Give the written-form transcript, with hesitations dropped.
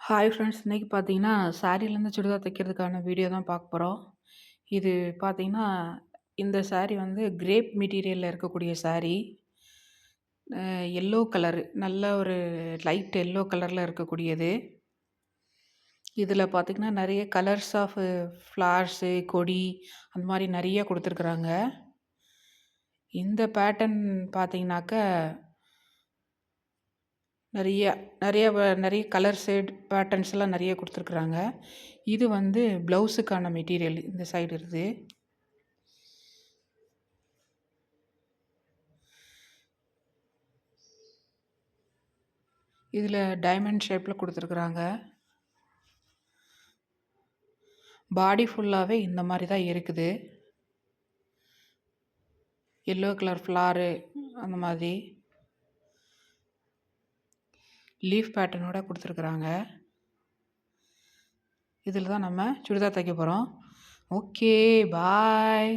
Hi friends, இன்னைக்கு பார்த்தீங்கன்னா, சாரீலேருந்து churidar தைக்கிறதுக்கான video தான் பார்க்க போறோம். இது பார்த்தீங்கன்னா, இந்த சாரீ வந்து கிரேப் மெட்டீரியல்ல இருக்கக்கூடிய சாரீ. எல்லோ கலரு, நல்ல ஒரு லைட் எல்லோ கலர்ல இருக்கக்கூடியது. இதில பார்த்தீங்கன்னா, நெறைய கலர்ஸ் ஆஃப் ஃப்ளார்ஸு, கொடி அந்த மாரி நெறைய குடுத்துருக்குறாங்க. இந்த பேட்டர்ன் பார்த்தீங்கன்னாக்க நெறைய நெறைய கலர் ஷேட் பேட்டர்ன்ஸ்லாம் நெறைய குடுத்துருக்குறாங்க. இது வந்து ப்ளவுஸுக்கான மெட்டீரியல் இந்த சைடு இருக்குது. இதில டைமண்ட் ஷேப்ல குடுத்துருக்குறாங்க. பாடி ஃபுல்லாவே இந்த மாரி தான் இருக்குது. எல்லோ கலர் ஃப்ளாரு அந்த மாதிரி லீஃப் பேட்டர்னோட குடுத்துருக்குறாங்க. இதில தான் நம்ம சுடிதார் தைக்க போறோம். ஓகே, பாய்.